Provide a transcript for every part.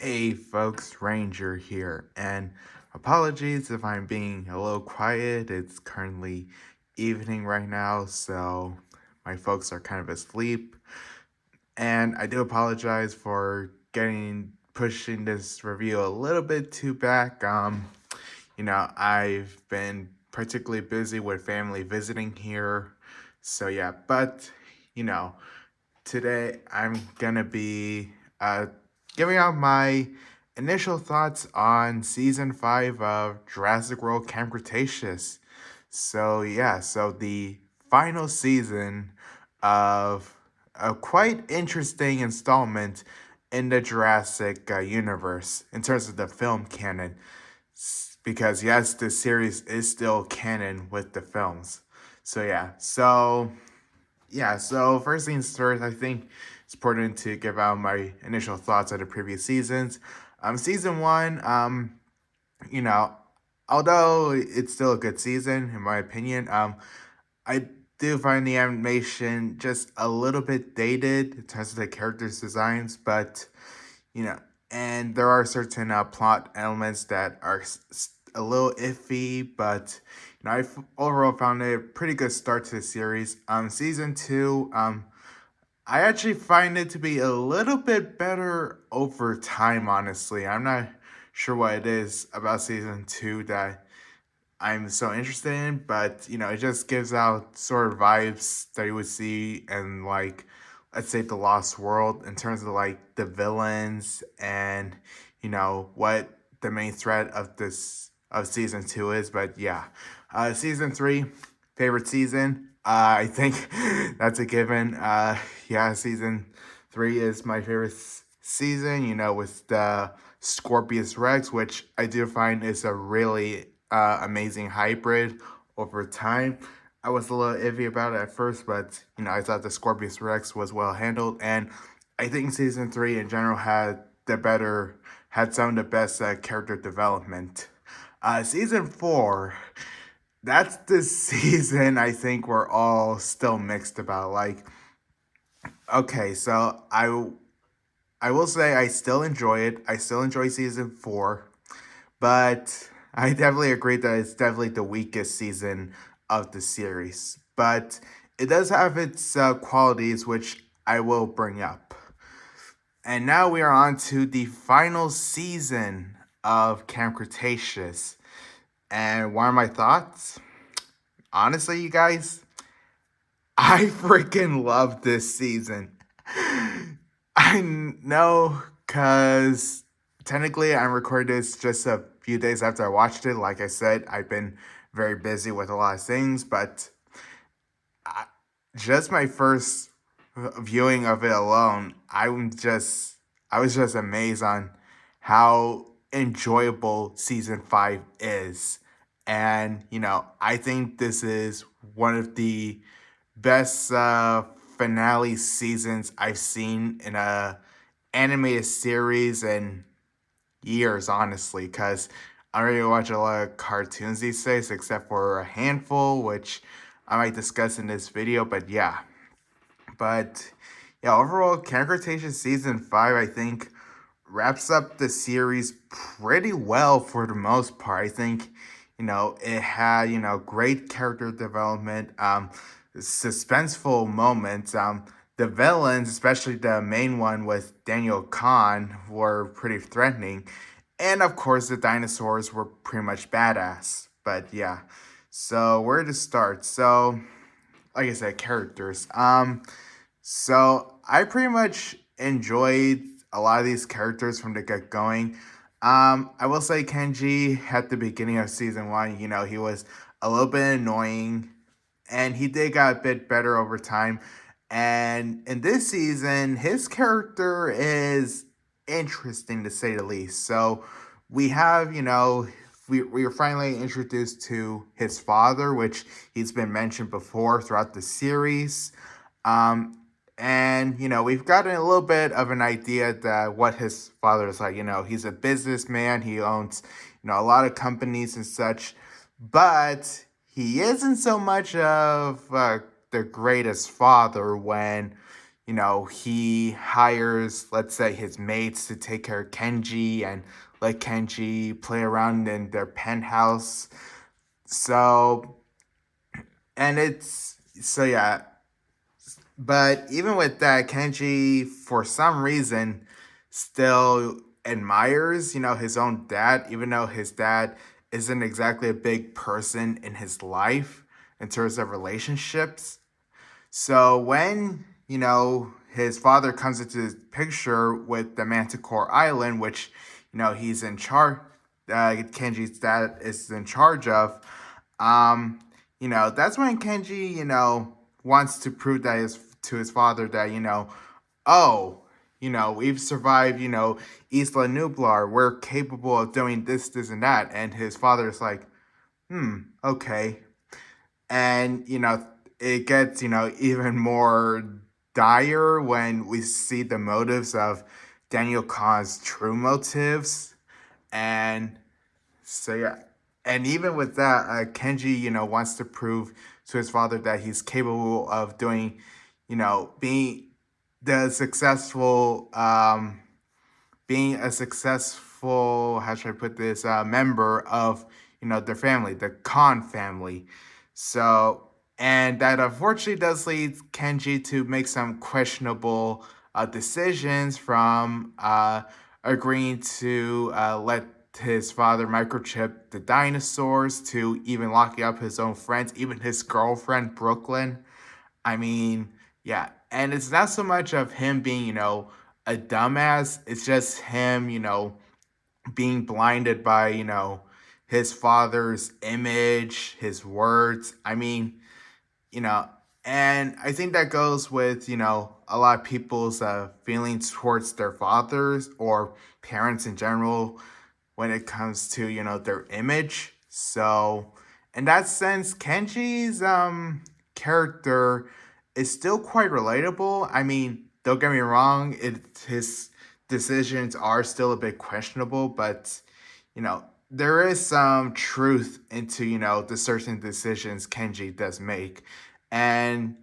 Hey folks, Ranger here, and apologies if I'm being a little quiet. It's currently evening right now, so my folks are kind of asleep. And I do apologize for pushing this review a little bit too back. I've been particularly busy with family visiting here. So yeah, but you know, today I'm gonna be giving out my initial thoughts on season 5 of Jurassic World Camp Cretaceous. So yeah, so the final season of a quite interesting installment in the Jurassic universe in terms of the film canon. Because yes, this series is still canon with the films. So first things first, I think it's important to give out my initial thoughts on the previous seasons. Season one, you know, although it's still a good season in my opinion, I do find the animation just a little bit dated in terms of the characters' designs, but you know, and there are certain plot elements that are a little iffy, but I overall found it a pretty good start to the series. Season two, I actually find it to be a little bit better over time. Honestly, I'm not sure what it is about season two that I'm so interested in, but it just gives out sort of vibes that you would see in like, let's say, the Lost World in terms of like the villains and what the main threat of this of season two is. But yeah, season three, favorite season. I think that's a given. Yeah, season three is my favorite season. With the Scorpius Rex, which I do find is a really amazing hybrid over time. I was a little iffy about it at first, but I thought the Scorpius Rex was well handled, and I think season three in general had some of the best character development. Season four, that's the season I think we're all still mixed about. Like, okay, so I will say I still enjoy it. I still enjoy season four. But I definitely agree that it's definitely the weakest season of the series. But it does have its qualities, which I will bring up. And now we are on to the final season of Camp Cretaceous. And what are my thoughts? Honestly, you guys, I freaking love this season. I know, because technically I'm recording this just a few days after I watched it. Like I said, I've been very busy with a lot of things, but just my first viewing of it alone, I was just amazed on how enjoyable season 5 is. And, I think this is one of the best finale seasons I've seen in a animated series in years, honestly, because I don't really watch a lot of cartoons these days, except for a handful, which I might discuss in this video. But yeah, overall, Camp Cretaceous season 5, I think, wraps up the series pretty well for the most part. I think, it had, great character development, suspenseful moments. The villains, especially the main one with Daniel Kahn, were pretty threatening. And of course, the dinosaurs were pretty much badass. But yeah, so where to start? So, like I said, characters. So I pretty much enjoyed a lot of these characters from the get going. I will say Kenji at the beginning of season one, he was a little bit annoying, and he did got a bit better over time. And in this season, his character is interesting to say the least. So we have, we were finally introduced to his father, which he's been mentioned before throughout the series. Um, and we've gotten a little bit of an idea that what his father is like. He's a businessman. He owns a lot of companies and such, but he isn't so much of the greatest father when he hires, let's say, his mates to take care of Kenji and let Kenji play around in their penthouse. So, and yeah. But even with that, Kenji, for some reason, still admires, his own dad, even though his dad isn't exactly a big person in his life in terms of relationships. So when, his father comes into the picture with the Manticore Island, which, he's in charge, Kenji's dad is in charge of, um, that's when Kenji, wants to prove that to his father that, oh, we've survived, Isla Nublar, we're capable of doing this, this, and that. And his father is like, okay. And, it gets, even more dire when we see the motives of Daniel Kahn's true motives. And so, yeah. And even with that, Kenji, wants to prove to his father that he's capable of doing, being the successful, being a successful, how should I put this, member of, their family, the Khan family. So, and that unfortunately does lead Kenji to make some questionable decisions, from agreeing to let his father microchip the dinosaurs, to even locking up his own friends, even his girlfriend, Brooklyn. I mean, yeah. And it's not so much of him being, a dumbass. It's just him, being blinded by, his father's image, his words. I mean, you know, and I think that goes with, a lot of people's feelings towards their fathers or parents in general when it comes to, their image. So, in that sense, Kenji's character is still quite relatable. I mean, don't get me wrong, his decisions are still a bit questionable, but there is some truth into, the certain decisions Kenji does make. And,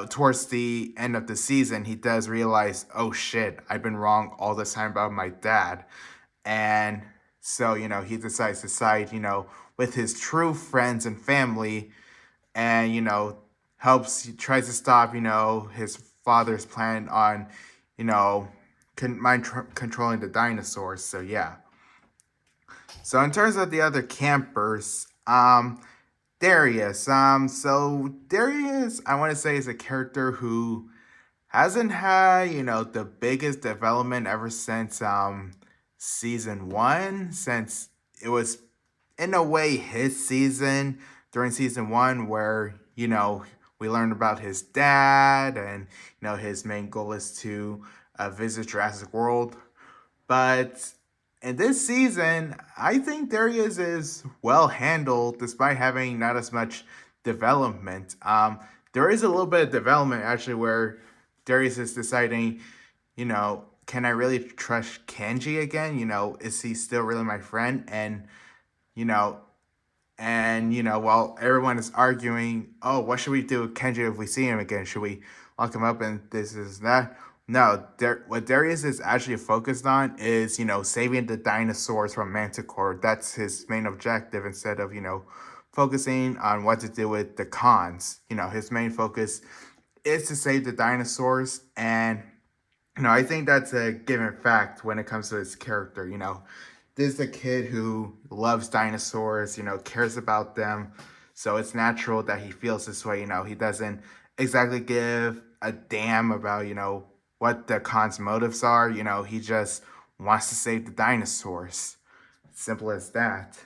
towards the end of the season, he does realize, oh shit, I've been wrong all this time about my dad. And so, he decides to side, with his true friends and family, and, tries to stop, his father's plan on, you know, controlling the dinosaurs. So, yeah. So, in terms of the other campers, Darius. So Darius, I want to say, is a character who hasn't had, the biggest development ever since season one, since it was in a way his season during season one, where, we learned about his dad, and, his main goal is to visit Jurassic World. But in this season, I think Darius is well handled despite having not as much development. There is a little bit of development actually where Darius is deciding, can I really trust Kenji again? Is he still really my friend? And, you know, while everyone is arguing, oh, what should we do with Kenji if we see him again? Should we lock him up and this is that? No, what Darius is actually focused on is, saving the dinosaurs from Manticore. That's his main objective, instead of, focusing on what to do with the cons. His main focus is to save the dinosaurs. And, I think that's a given fact when it comes to his character. This is a kid who loves dinosaurs, cares about them. So it's natural that he feels this way. He doesn't exactly give a damn about, what the Khan's motives are. He just wants to save the dinosaurs. Simple as that.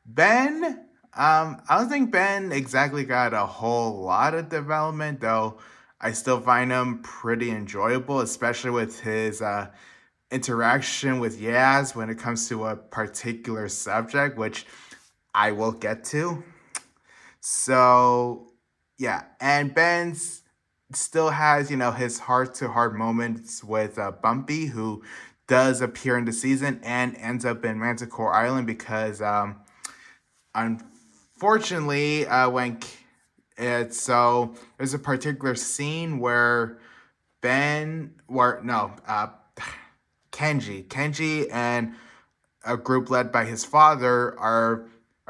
Ben, I don't think Ben exactly got a whole lot of development, though I still find him pretty enjoyable, especially with his interaction with Yaz when it comes to a particular subject, which I will get to. So, yeah, and Ben's still has, his heart-to-heart moments with Bumpy, who does appear in the season and ends up in Manticore Island because, unfortunately, when So there's a particular scene where Ben, or no, Kenji and a group led by his father are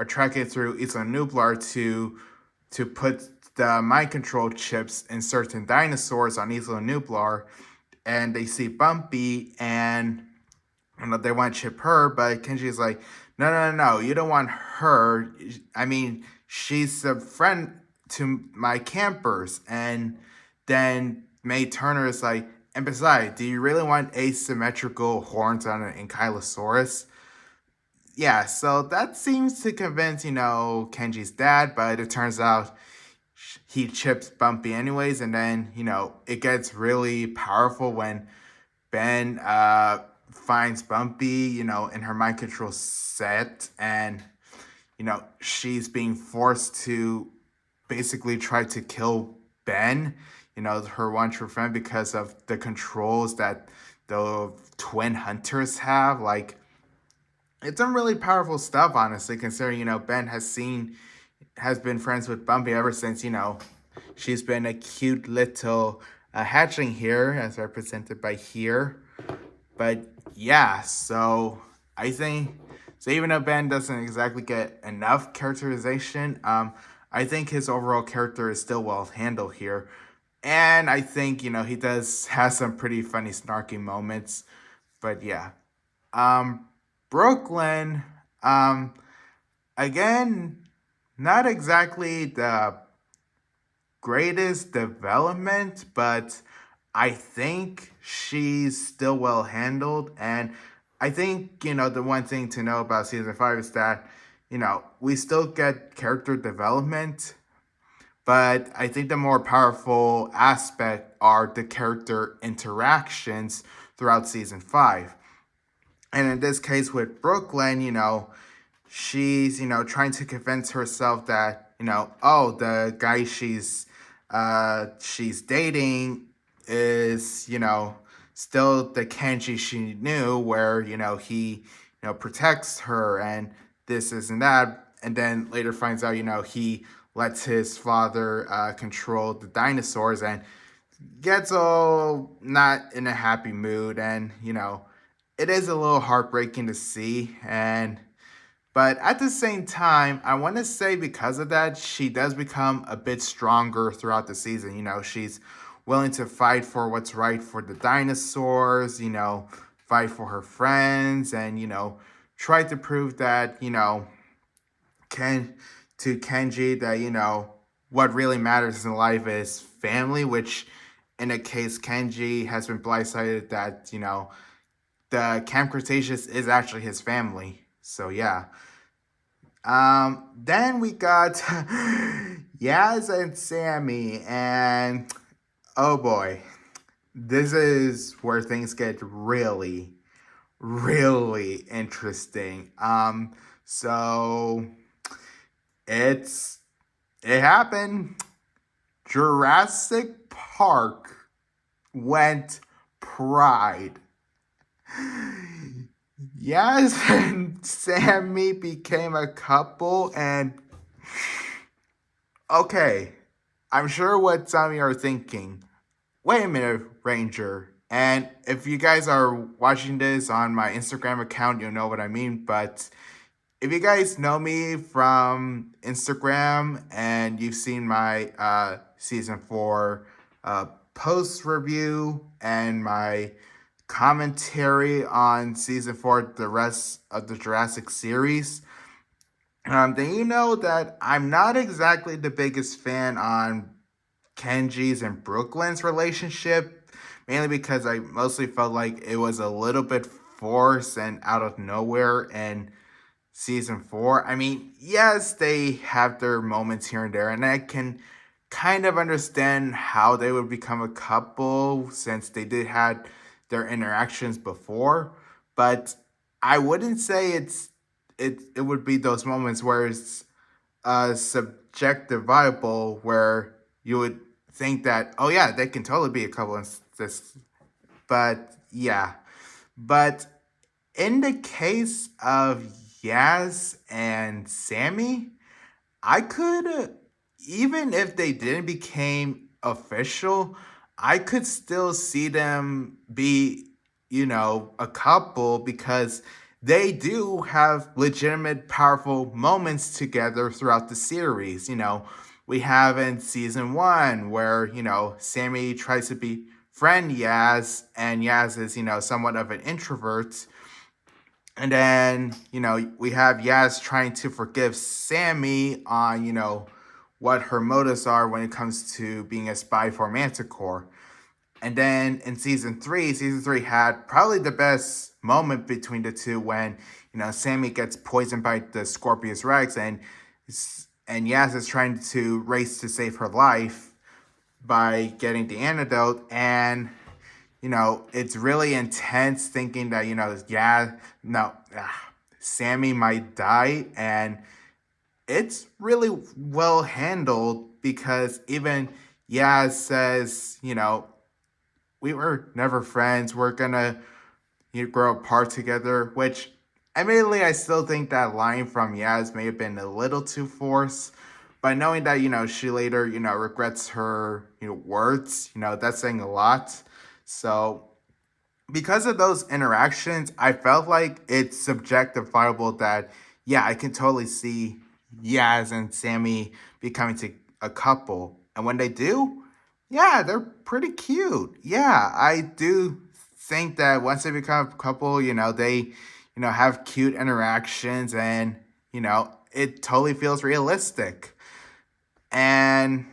trekking through Isla Nublar to put the mind control chips in certain dinosaurs on Isla Nublar, and they see Bumpy and they want to chip her, but Kenji's like, no, you don't want her. I mean, she's a friend to my campers. And then May Turner is like, and besides, do you really want asymmetrical horns on an Ankylosaurus? Yeah, so that seems to convince, Kenji's dad, but it turns out he chips Bumpy anyways, and then, it gets really powerful when Ben finds Bumpy, in her mind control set, and, she's being forced to basically try to kill Ben, her one true friend, because of the controls that the twin hunters have. Like, it's some really powerful stuff, honestly, considering, Ben has been friends with Bumpy ever since, she's been a cute little hatchling here, as represented by here. But yeah, so I think, so even though Ben doesn't exactly get enough characterization, I think his overall character is still well handled here. And I think, he does have some pretty funny, snarky moments. But yeah. Brooklyn, again, not exactly the greatest development, but I think she's still well handled. And I think, the one thing to know about season 5 is that, we still get character development, but I think the more powerful aspect are the character interactions throughout season 5. And in this case with Brooklyn, she's, trying to convince herself that, oh, the guy she's dating is, still the Kenji she knew, where, he, protects her and this and that. And then later finds out, he lets his father control the dinosaurs and gets all not in a happy mood. And, it is a little heartbreaking to see. But at the same time, I want to say because of that, she does become a bit stronger throughout the season. She's willing to fight for what's right for the dinosaurs, fight for her friends, and, try to prove that, to Kenji that, what really matters in life is family, which in a case, Kenji has been blindsided that, the Camp Cretaceous is actually his family. So yeah. Then we got Yaz and Sammy, and oh boy, this is where things get really, really interesting. So it happened. Jurassic Park went Pride. Yes, and Sammy became a couple, and okay, I'm sure what some of you are thinking. Wait a minute, Ranger. And if you guys are watching this on my Instagram account, you'll know what I mean. But if you guys know me from Instagram and you've seen my season 4 post review and my commentary on season 4, the rest of the Jurassic series, then you know that I'm not exactly the biggest fan on Kenji's and Brooklyn's relationship, mainly because I mostly felt like it was a little bit forced and out of nowhere in season 4. I mean, yes, they have their moments here and there, and I can kind of understand how they would become a couple since they did have their interactions before, but I wouldn't say it would be those moments where it's subjectifiable, where you would think that, oh yeah, they can totally be a couple in this. But yeah, but in the case of Yaz and Sammy, I could even if they didn't became official, I could still see them be, a couple because they do have legitimate powerful moments together throughout the series. We have in season one where, Sammy tries to befriend Yaz, and Yaz is, somewhat of an introvert. And then, we have Yaz trying to forgive Sammy on, what her motives are when it comes to being a spy for Manticore. And then in season three had probably the best moment between the two when, Sammy gets poisoned by the Scorpius Rex, and Yaz is trying to race to save her life by getting the antidote. And it's really intense thinking that, Sammy might die, and it's really well handled because even Yaz says, we were never friends. We're gonna grow apart together, which admittedly I still think that line from Yaz may have been a little too forced. But knowing that, she later, regrets her, words, that's saying a lot. So because of those interactions, I felt like it's subjectifiable that, yeah, I can totally see Yaz and Sammy becoming a couple. And when they do, yeah, they're pretty cute. Yeah, I do think that once they become a couple, they, have cute interactions, and, it totally feels realistic. And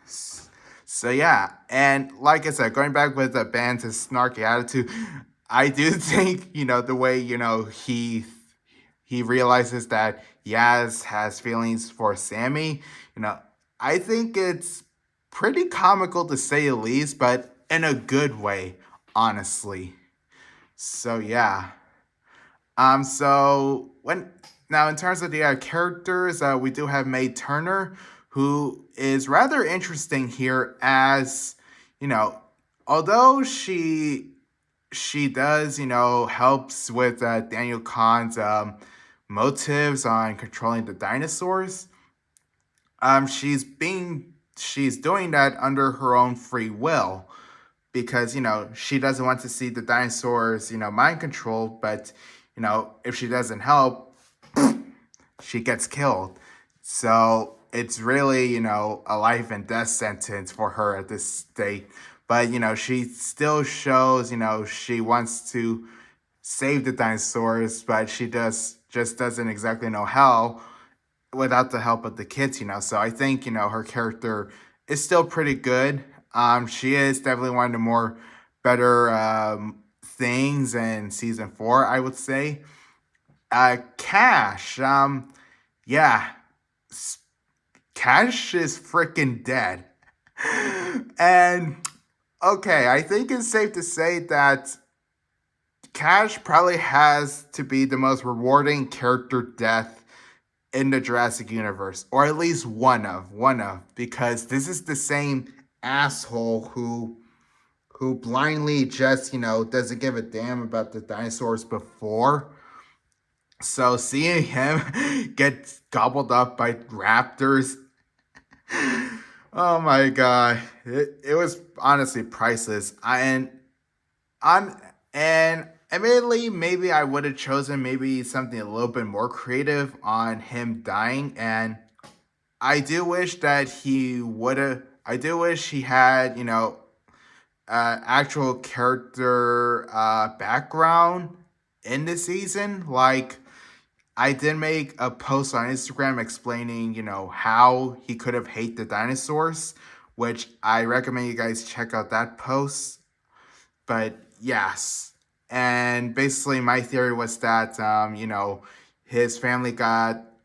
so yeah, and like I said, going back with the band's snarky attitude, I do think the way he realizes that Yaz has feelings for Sammy. I think it's pretty comical to say the least, but in a good way, honestly. So yeah. So when now in terms of the characters, we do have Mae Turner, who is rather interesting here, as you know, although she does helps with Daniel Kahn's motives on controlling the dinosaurs. She's doing that under her own free will because she doesn't want to see the dinosaurs mind controlled, but if she doesn't help, she gets killed. So it's really a life and death sentence for her at this state. But she still shows she wants to save the dinosaurs, but she just doesn't exactly know how without the help of the kids. So I think her character is still pretty good. She is definitely one of the more better things in season 4, I would say. Cash, yeah, Cash is freaking dead. And okay, I think it's safe to say that Cash probably has to be the most rewarding character death in the Jurassic universe, or at least one of, because this is the same asshole who blindly just doesn't give a damn about the dinosaurs before. So seeing him get gobbled up by raptors, oh my god, it was honestly priceless. On and admittedly, maybe I would have chosen maybe something a little bit more creative on him dying, and I do wish that he would have. I do wish he had actual character background in the season. Like, I did make a post on Instagram explaining, how he could have hated the dinosaurs, which I recommend you guys check out that post. But yes, and basically my theory was that, his family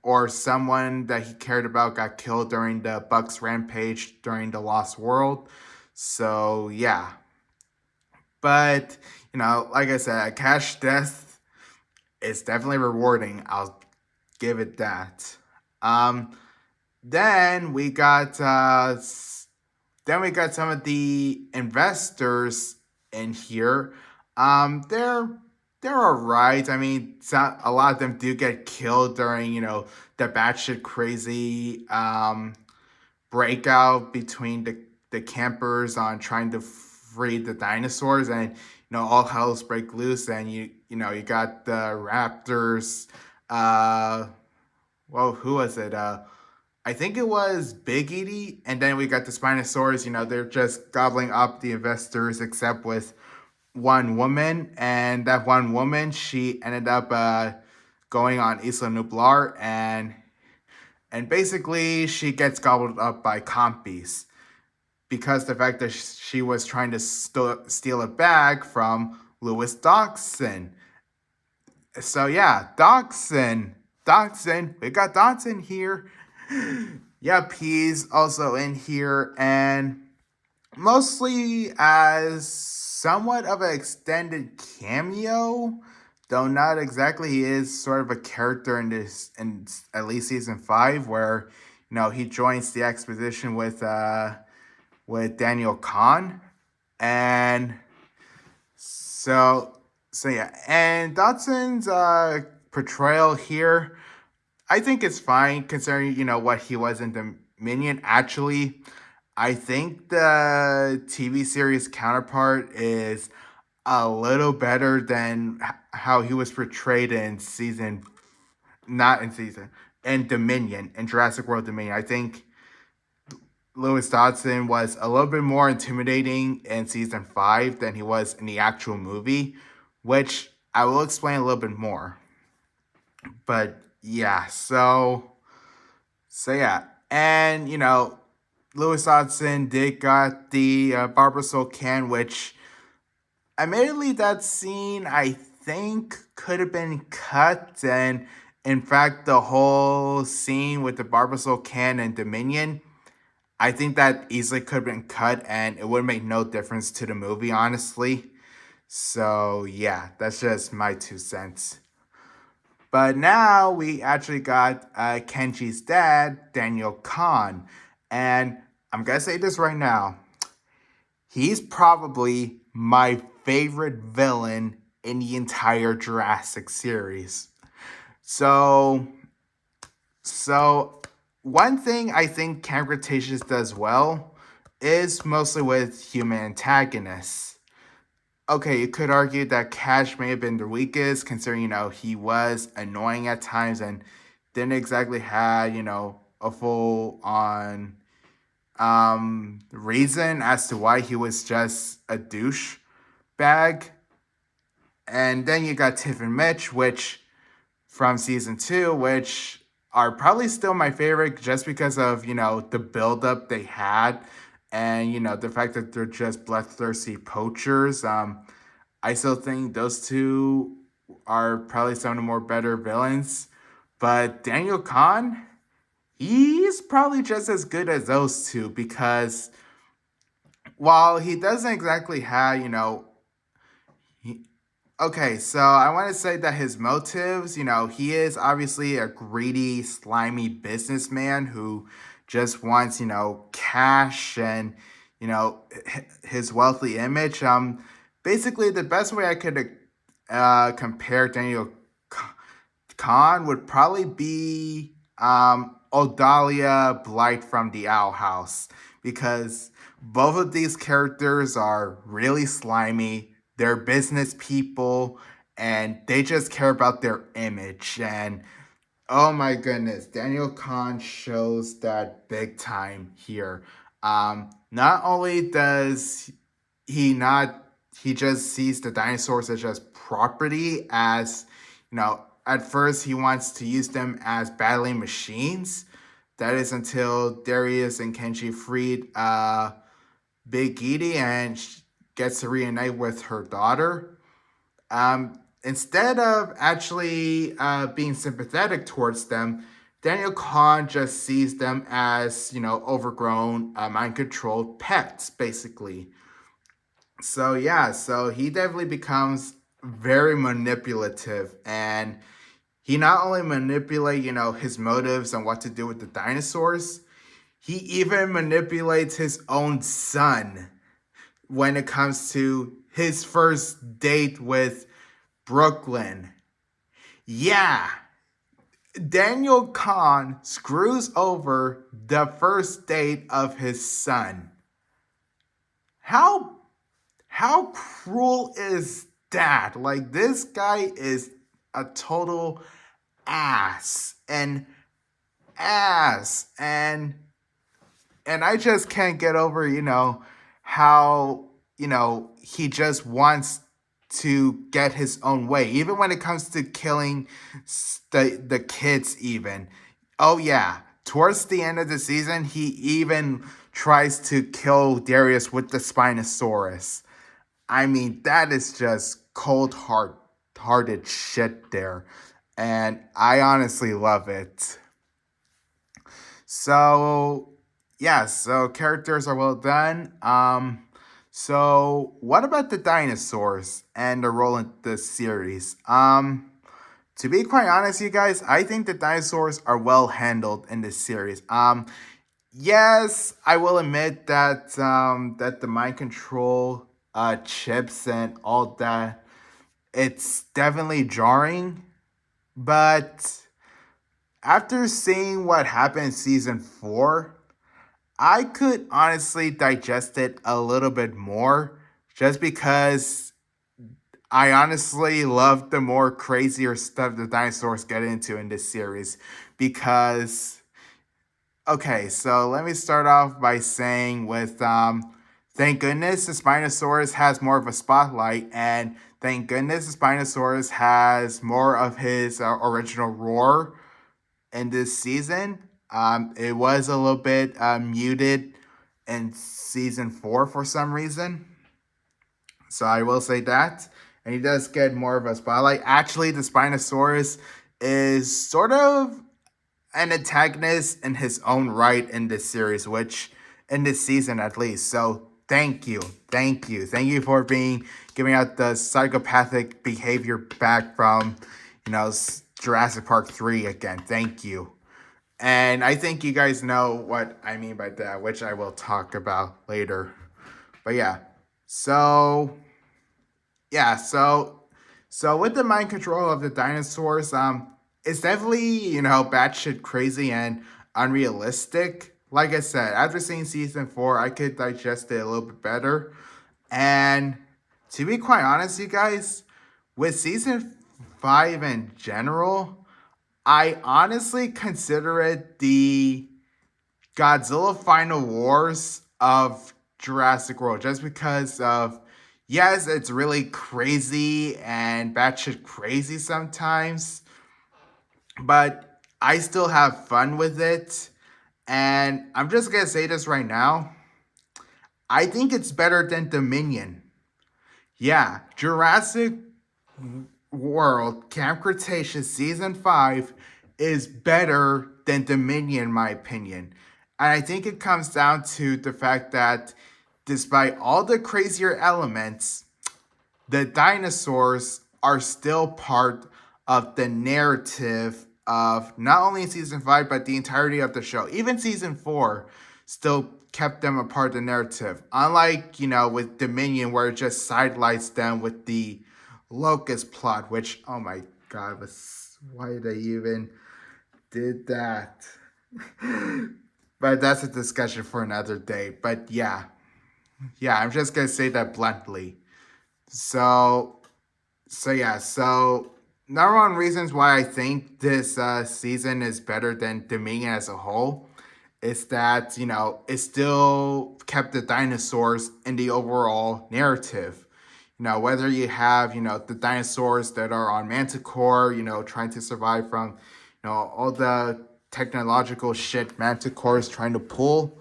or someone that he cared about got killed during the Bucks rampage during the Lost World. So yeah, but like I said, a Cash death is definitely rewarding. I'll give it that. Um, then we got some of the investors in here. They're alright. I mean, a lot of them do get killed during the batshit crazy breakout between the campers on trying to free the dinosaurs, and all hells break loose, and you got the raptors. Well, who was it? I think it was Big Edie, and then we got the Spinosaurus. They're just gobbling up the investors, except with one woman, and that one woman, she ended up going on Isla Nublar, and basically she gets gobbled up by compies because the fact that she was trying to steal a bag from Lewis Dodgson. So yeah, Dodgson, we got Dodgson here. Yep, he's also in here, and mostly as somewhat of an extended cameo, though not exactly. He is sort of a character in at least season 5, where he joins the expedition with Daniel Kahn, and so yeah, and Dodson's portrayal here, I think it's fine considering what he was in Dominion. Actually, I think the TV series counterpart is a little better than how he was portrayed in Dominion, in Jurassic World Dominion. I think Lewis Dodgson was a little bit more intimidating in season 5 than he was in the actual movie, which I will explain a little bit more. But yeah, so yeah, and Lewis Dodgson did got the Barbasol can, which admittedly that scene I think could have been cut, and in fact the whole scene with the Barbasol can and Dominion, I think that easily could have been cut and it would make no difference to the movie, honestly. So yeah, that's just my 2 cents. But now we actually got Kenji's dad, Daniel Kahn. And I'm going to say this right now. He's probably my favorite villain in the entire Jurassic series. So one thing I think Camp Cretaceous does well is mostly with human antagonists. Okay, you could argue that Cash may have been the weakest, considering, he was annoying at times and didn't exactly have, a full-on reason as to why he was just a douchebag. And then you got Tiff and Mitch, which from season 2, which are probably still my favorite just because of, the buildup they had. And, the fact that they're just bloodthirsty poachers. I still think those two are probably some of the more better villains. But Daniel Kahn, he's probably just as good as those two, because while he doesn't exactly have, okay, so I want to say that his motives, he is obviously a greedy, slimy businessman who just wants, cash and, his wealthy image. Basically, the best way I could compare Daniel Kahn would probably be Odalia Blight from the Owl House, because both of these characters are really slimy. They're business people, and they just care about their image. And oh my goodness, Daniel Kahn shows that big time here. Not only does he just sees the dinosaurs as just property, as, at first he wants to use them as battling machines. That is until Darius and Kenji freed Big Edie and gets to reunite with her daughter. Instead of actually being sympathetic towards them, Daniel Kahn just sees them as, overgrown, mind-controlled pets, basically. So yeah, so he definitely becomes very manipulative, and he not only manipulates, his motives and what to do with the dinosaurs, he even manipulates his own son when it comes to his first date with Brooklyn. Yeah, Daniel Kahn screws over the first date of his son. How how cruel is that? Like, this guy is a total ass and ass and I just can't get over, how, he just wants to get his own way, even when it comes to killing the kids, even. Oh, yeah. Towards the end of the season, he even tries to kill Darius with the Spinosaurus. I mean, that is just hearted shit there. And I honestly love it. So yeah, so characters are well done. So what about the dinosaurs and their role in this series? To be quite honest, you guys, I think the dinosaurs are well handled in this series. Yes, I will admit that that the mind control chips and all that, it's definitely jarring, but after seeing what happened in season 4, I could honestly digest it a little bit more just because I honestly love the more crazier stuff the dinosaurs get into in this series. Because, okay, so let me start off by saying with thank goodness the Spinosaurus has more of a spotlight, and thank goodness the Spinosaurus has more of his original roar in this season. It was a little bit muted in season 4 for some reason. So I will say that. And he does get more of a spotlight. Actually, the Spinosaurus is sort of an antagonist in his own right in this series, which in this season at least. So thank you. Thank you. Thank you for giving out the psychopathic behavior back from, Jurassic Park 3 again. Thank you. And I think you guys know what I mean by that, which I will talk about later. But yeah. So yeah, so with the mind control of the dinosaurs, it's definitely, batshit crazy and unrealistic. Like I said, after seeing season 4, I could digest it a little bit better. And to be quite honest, you guys, with season 5 in general, I honestly consider it the Godzilla Final Wars of Jurassic World, just because of, yes, it's really crazy and batshit crazy sometimes, but I still have fun with it. And I'm just gonna say this right now. I think it's better than Dominion. Yeah, Jurassic World Camp Cretaceous Season 5 is better than Dominion, in my opinion. And I think it comes down to the fact that despite all the crazier elements, the dinosaurs are still part of the narrative of not only season 5, but the entirety of the show. Even season 4 still kept them a part of the narrative. Unlike, with Dominion, where it just sidelights them with the Locust plot, which, oh my god, why they even did that. But that's a discussion for another day. But yeah, I'm just gonna say that bluntly. So yeah, so number one reasons why I think this season is better than Dominion as a whole is that, it still kept the dinosaurs in the overall narrative. Whether you have, the dinosaurs that are on Manticore, trying to survive from, all the technological shit Manticore is trying to pull,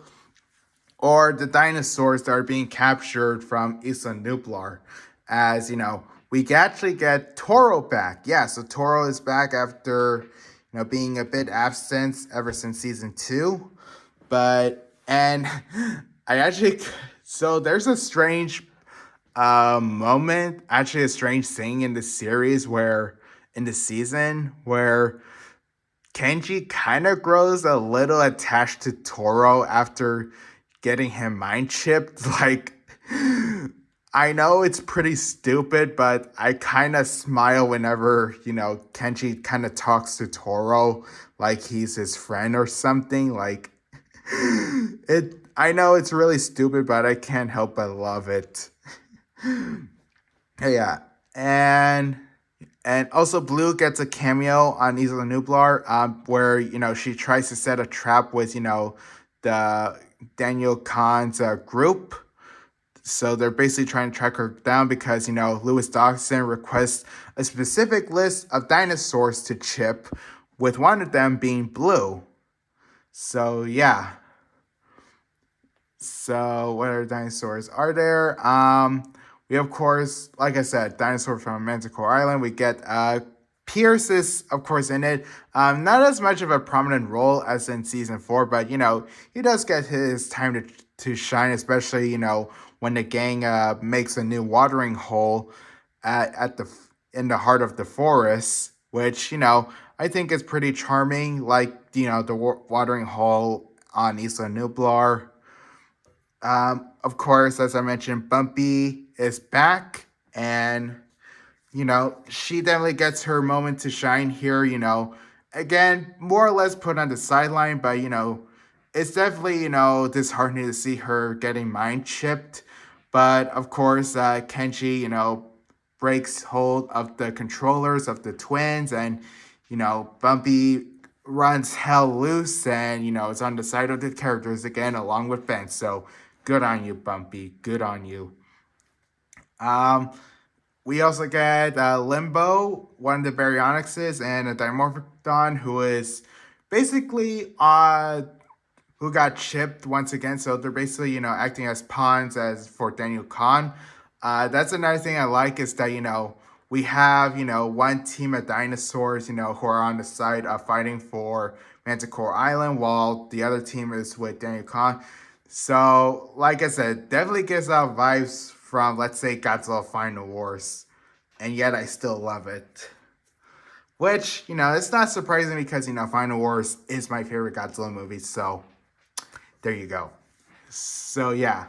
or the dinosaurs that are being captured from Isla Nublar. As, we actually get Toro back. Yeah, so Toro is back after, being a bit absent ever since season 2. And I actually, so there's a strange moment, actually a strange thing in the series in the season, where Kenji kind of grows a little attached to Toro after getting him mind chipped. Like, I know it's pretty stupid, but I kind of smile whenever, Kenji kind of talks to Toro like he's his friend or something. Like, I know it's really stupid, but I can't help but love it. Yeah. And also Blue gets a cameo on Isla Nublar, where, she tries to set a trap with, the Daniel Khan's group. So they're basically trying to track her down because, Lewis Dawson requests a specific list of dinosaurs to chip, with one of them being Blue. So, yeah. So, what other dinosaurs are there? We, of course, like I said, dinosaur from Manticore Island. We get Pierce is, of course, in it. Not as much of a prominent role as in season 4, but, he does get his time to shine, especially, when the gang makes a new watering hole in the heart of the forest, which, I think is pretty charming, like, the watering hole on Isla Nublar. Of course, as I mentioned, Bumpy is back, and she definitely gets her moment to shine here. Again, more or less put on the sideline, but it's definitely disheartening to see her getting mind chipped. But of course, Kenji, breaks hold of the controllers of the twins, and Bumpy runs hell loose, and it's on the side of the characters again, along with Ben. So good on you, Bumpy. Good on you. Um, we also get Limbo, one of the Baryonyxes, and a Dimorphodon who is basically who got chipped once again. So they're basically, acting as pawns as for Daniel Khan. That's another thing I like is that, we have, one team of dinosaurs, who are on the side of fighting for Manticore Island, while the other team is with Daniel Khan. So, like I said, definitely gives out vibes from, let's say, Godzilla Final Wars. And yet I still love it. Which, it's not surprising because, Final Wars is my favorite Godzilla movie. So, there you go. So, yeah.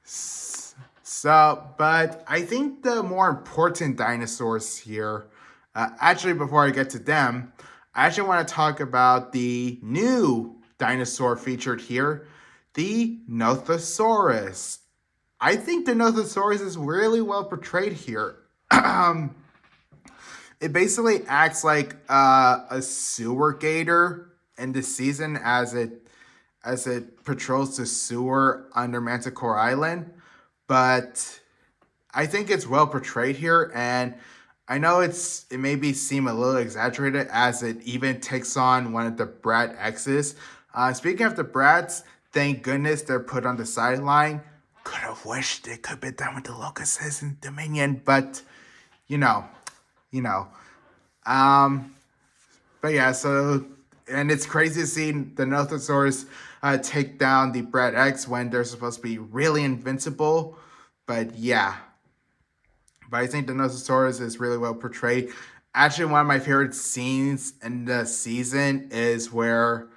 So, but I think the more important dinosaurs here, actually, before I get to them, I actually want to talk about the new dinosaur featured here, the Nothosaurus. I think the Nothosaurus is really well portrayed here. It basically acts like a sewer gator in the season as it patrols the sewer under Manticore Island. But I think it's well portrayed here, and I know it maybe seem a little exaggerated as it even takes on one of the Brat X's. Speaking of the Brats, thank goodness they're put on the sideline. Could have wished it could be done with the Locusts and Dominion, but you know, you know. Um, but yeah, so and it's crazy to see the Nothosaurus take down the Brat X when they're supposed to be really invincible. But yeah, but I think the Nothosaurus is really well portrayed. Actually, one of my favorite scenes in the season is where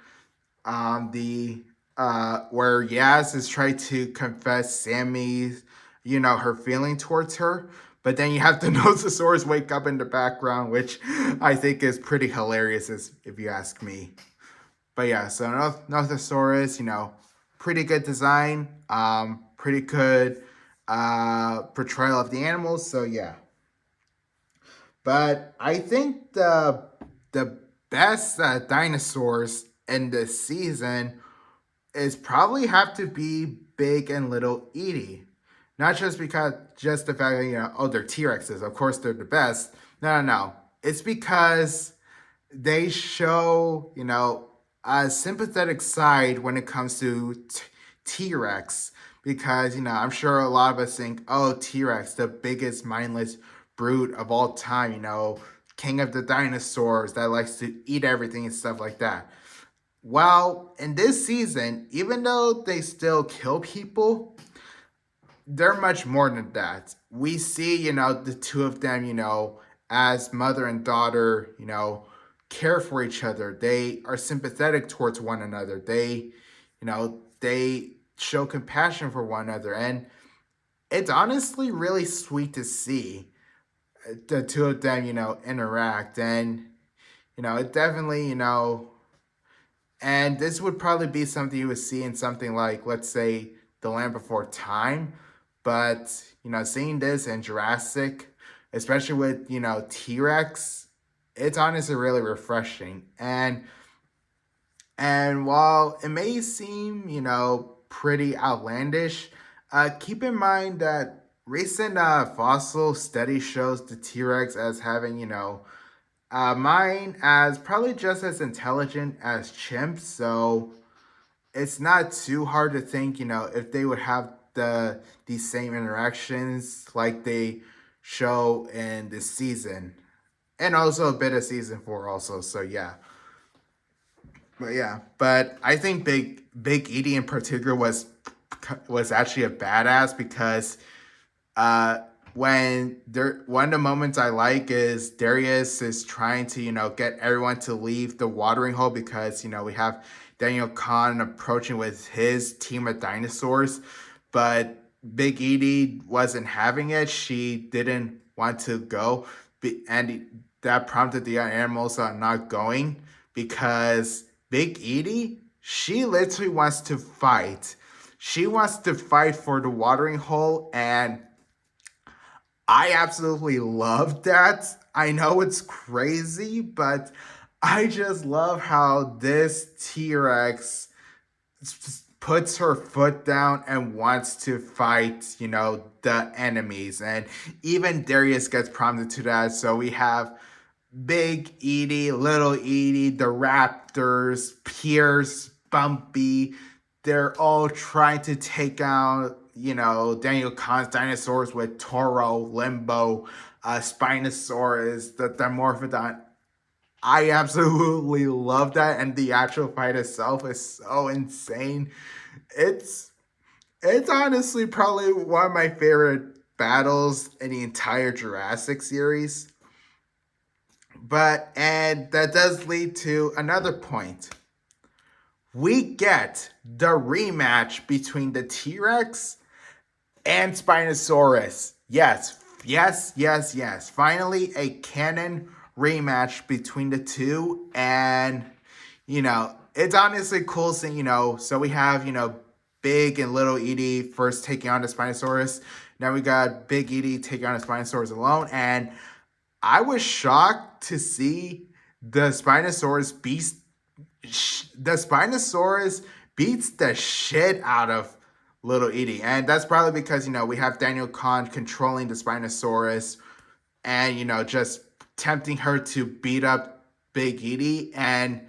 the where Yaz is trying to confess Sammy's, her feeling towards her. But then you have the Nothosaurus wake up in the background, which I think is pretty hilarious, if you ask me. But yeah, so Nothosaurus, pretty good design, pretty good portrayal of the animals. So yeah, but I think the best dinosaurs in this season is probably have to be Big and Little Edie. Not just the fact that they're T-Rexes. Of course they're the best. No. It's because they show a sympathetic side when it comes to T-Rex. Because I'm sure a lot of us think, oh, T-Rex, the biggest mindless brute of all time. King of the dinosaurs that likes to eat everything and stuff like that. Well, in this season, even though they still kill people, they're much more than that. We see, the two of them, as mother and daughter, care for each other. They are sympathetic towards one another. They show compassion for one another. And it's honestly really sweet to see the two of them, interact. And, it definitely, and this would probably be something you would see in something like, let's say, The Land Before Time. But, seeing this in Jurassic, especially with, T Rex, it's honestly really refreshing. And while it may seem, pretty outlandish, keep in mind that recent fossil study shows the T Rex as having, mine as probably just as intelligent as chimps. So it's not too hard to think, if they would have these same interactions like they show in this season, and also a bit of season 4 also. So yeah. But I think Big Edie in particular was actually a badass because uh one of the moments I like is Darius is trying to get everyone to leave the watering hole because we have Daniel Kahn approaching with his team of dinosaurs, but Big Edie wasn't having it. She didn't want to go, and that prompted the other animals on not going because Big Edie, she literally wants to fight. She wants to fight for the watering hole, and I absolutely love that. I know it's crazy, but I just love how this T Rex puts her foot down and wants to fight, the enemies. And even Darius gets prompted to that. So we have Big Edie, Little Edie, the Raptors, Pierce, Bumpy. They're all trying to take out, Daniel Kahn's dinosaurs with Toro, Limbo, Spinosaurus, the Dimorphodon. I absolutely love that, and the actual fight itself is so insane. It's it's honestly probably one of my favorite battles in the entire Jurassic series. And that does lead to another point. We get the rematch between the T Rex and Spinosaurus. Yes, yes, yes, yes. Finally, a canon rematch between the two. And, it's honestly cool seeing, so we have, Big and Little Edie first taking on the Spinosaurus. Now we got Big Edie taking on the Spinosaurus alone. And I was shocked to see the Spinosaurus beast. The Spinosaurus beats the shit out of Little Edie, and that's probably because we have Daniel Kahn controlling the Spinosaurus, and just tempting her to beat up Big Edie, and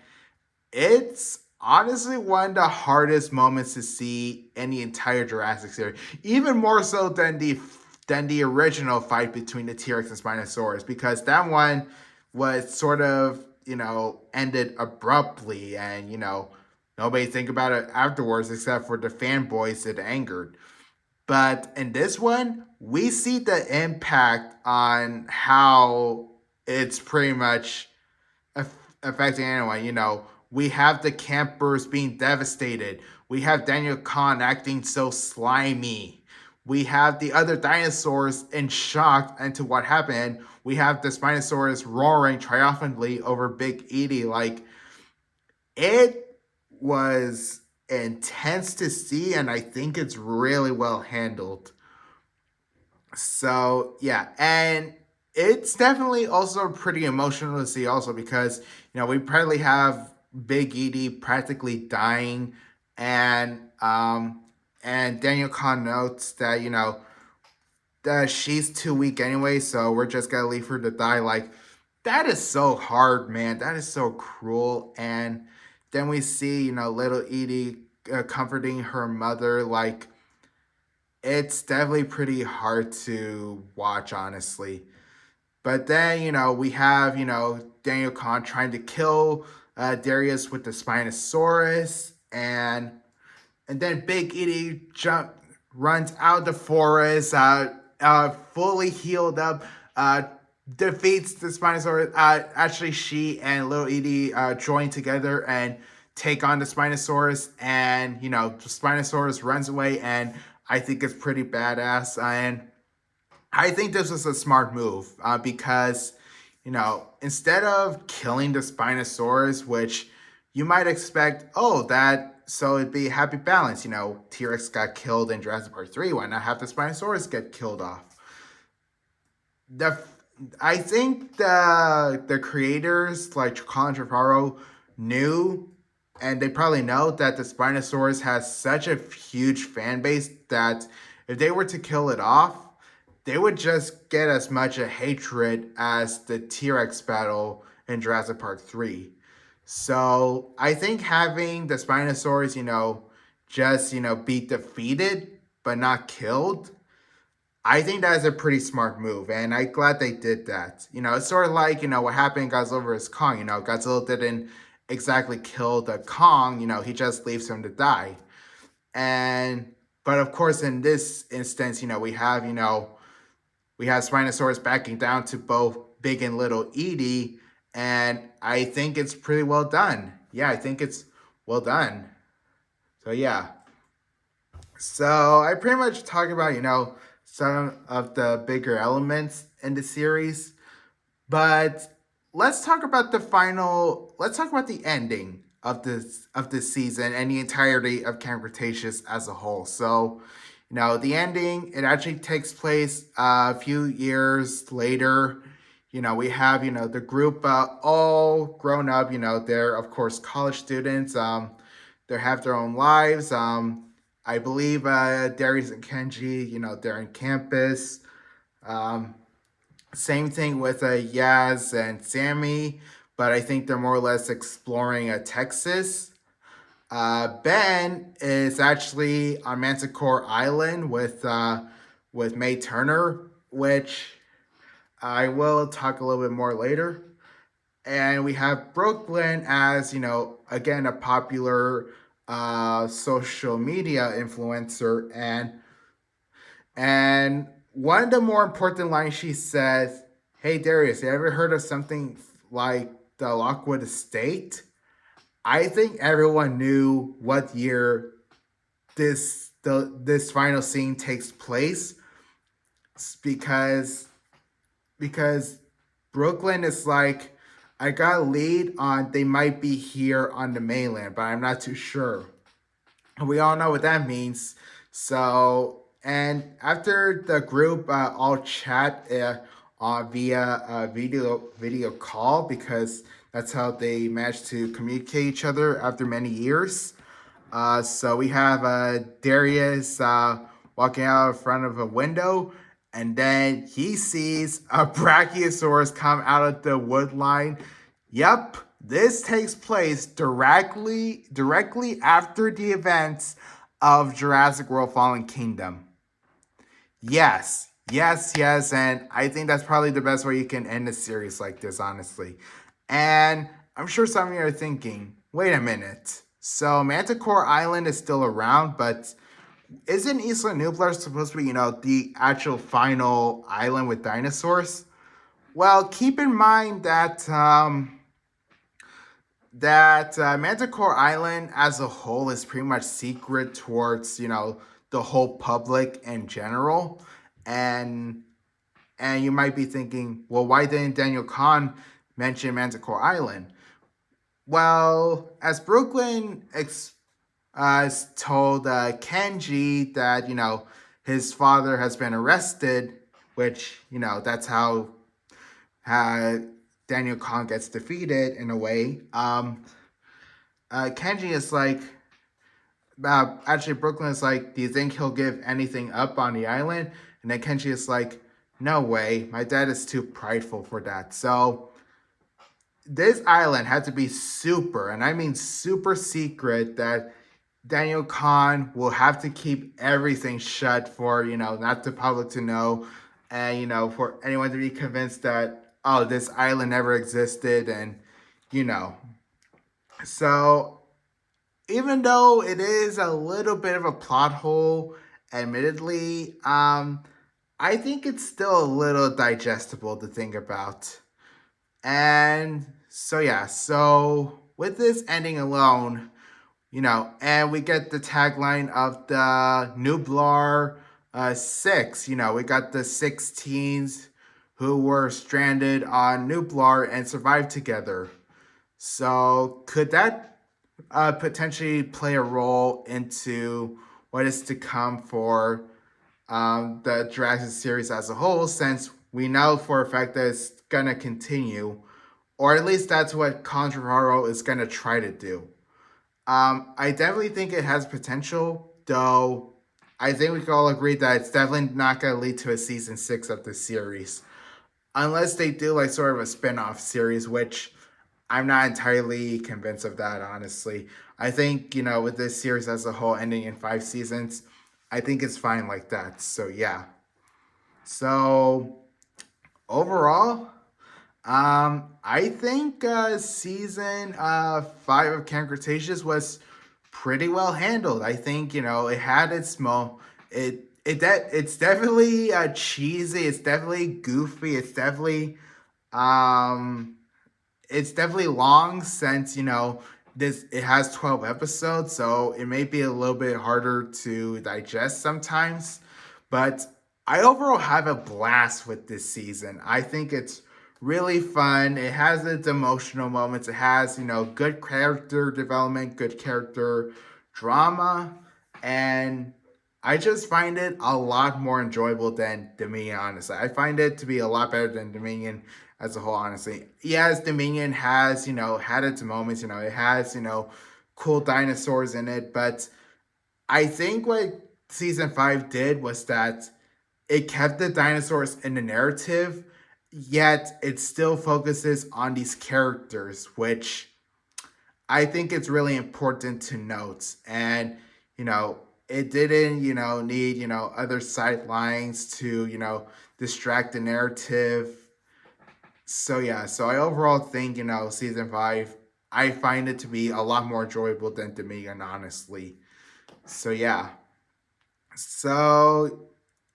it's honestly one of the hardest moments to see in the entire Jurassic series, even more so than the original fight between the T-Rex and Spinosaurus, because that one was sort of, ended abruptly, and, nobody think about it afterwards except for the fanboys that angered. But in this one, we see the impact on how it's pretty much affecting anyone. We have the campers being devastated. We have Daniel Kahn acting so slimy. We have the other dinosaurs in shock into what happened. We have the Spinosaurus roaring triumphantly over Big Edie. Like, it was intense to see, and I think it's really well handled. So, yeah, and it's definitely also pretty emotional to see also because, we probably have Big Edie practically dying, and Daniel Kahn notes that, that she's too weak anyway, so we're just gonna leave her to die. Like, that is so hard, man. That is so cruel. And then we see, Little Edie comforting her mother. Like, it's definitely pretty hard to watch, honestly. But then, we have, Daniel Kahn trying to kill Darius with the Spinosaurus, and then Big Edie runs out the forest, fully healed up, defeats the Spinosaurus. Actually, she and Little Edie join together and take on the Spinosaurus, and the Spinosaurus runs away, and I think it's pretty badass. And I think this was a smart move because, instead of killing the Spinosaurus, which you might expect, oh, that, so it'd be happy balance. T Rex got killed in Jurassic Park 3. Why not have the Spinosaurus get killed off? the I think the creators like Colin Trevorrow knew, and they probably know that the Spinosaurus has such a huge fan base that if they were to kill it off, they would just get as much a hatred as the T-Rex battle in Jurassic Park 3. So I think having the Spinosaurus, just, be defeated but not killed, I think that's a pretty smart move, and I'm glad they did that. It's sort of like, what happened in Godzilla vs. Kong. Godzilla didn't exactly kill the Kong, he just leaves him to die. But of course, in this instance, we have Spinosaurus backing down to both Big and Little Edie, and I think it's pretty well done. Yeah, I think it's well done. So, yeah. So, I pretty much talked about, some of the bigger elements in the series. But let's talk about the ending of this season and the entirety of Camp Cretaceous as a whole. So, the ending, it actually takes place a few years later. We have, the group all grown up, they're, of course, college students. They have their own lives. I believe Darius and Kenji, they're in campus. Same thing with Yaz and Sammy, but I think they're more or less exploring Texas. Ben is actually on Manticore Island with May Turner, which I will talk a little bit more later. And we have Brooklyn as, again, a popular social media influencer, and one of the more important lines she says, "Hey Darius, you ever heard of something like the Lockwood Estate?" I think everyone knew what year this final scene takes place, because Brooklyn is like, I got a lead on they might be here on the mainland, but I'm not too sure. We all know what that means. So, and after the group all chat via video call, because that's how they managed to communicate each other after many years. So we have Darius walking out in front of a window, and then he sees a Brachiosaurus come out of the wood line. Yep, this takes place directly after the events of Jurassic World Fallen Kingdom. Yes, and I think that's probably the best way you can end a series like this, honestly. And I'm sure some of you are thinking, wait a minute. So Manticore Island is still around, but isn't Isla Nublar supposed to be, the actual final island with dinosaurs? Well, keep in mind that Manticore Island as a whole is pretty much secret towards, the whole public in general. And you might be thinking, well, why didn't Daniel Kahn mention Manticore Island? Well, as Brooklyn told Kenji that, his father has been arrested, which, that's how Daniel Kahn gets defeated in a way. Kenji is like, actually Brooklyn is like, do you think he'll give anything up on the island? And then Kenji is like, no way, my dad is too prideful for that. So this island had to be super, and I mean super secret, that Daniel Kahn will have to keep everything shut for, not the public to know, and, for anyone to be convinced that, oh, this island never existed, and, So, even though it is a little bit of a plot hole, admittedly, I think it's still a little digestible to think about. And so, yeah, so with this ending alone, and we get the tagline of the Nublar 6. We got the 16s who were stranded on Nublar and survived together. So could that potentially play a role into what is to come for the Jurassic series as a whole, since we know for a fact that it's going to continue, or at least that's what Controversial is going to try to do. I definitely think it has potential, though I think we can all agree that it's definitely not going to lead to a season 6 of the series. Unless they do like sort of a spin-off series, which I'm not entirely convinced of that, honestly. I think, with this series as a whole ending in 5 seasons, I think it's fine like that. So, yeah. So, overall, I think season 5 of Camp Cretaceous was pretty well handled. I think, it had its it's definitely cheesy. It's definitely goofy. It's definitely long, since it has 12 episodes, so it may be a little bit harder to digest sometimes. But I overall have a blast with this season. I think it's really fun. It has its emotional moments. It has good character development, good character drama, and I just find it a lot more enjoyable than Dominion, honestly. I find it to be a lot better than Dominion as a whole, honestly. Yes, Dominion has, had its moments, it has, cool dinosaurs in it, but I think what season 5 did was that it kept the dinosaurs in the narrative, yet it still focuses on these characters, which I think it's really important to note. And, it didn't, need, other sidelines to, distract the narrative. So yeah, so I overall think, season 5, I find it to be a lot more enjoyable than Dominion, honestly. So yeah. So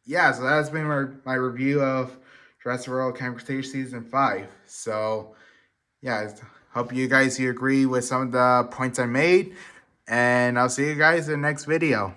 yeah, so that's been my review of Jurassic World Camp Cretaceous season 5. So yeah, hope you guys agree with some of the points I made, and I'll see you guys in the next video.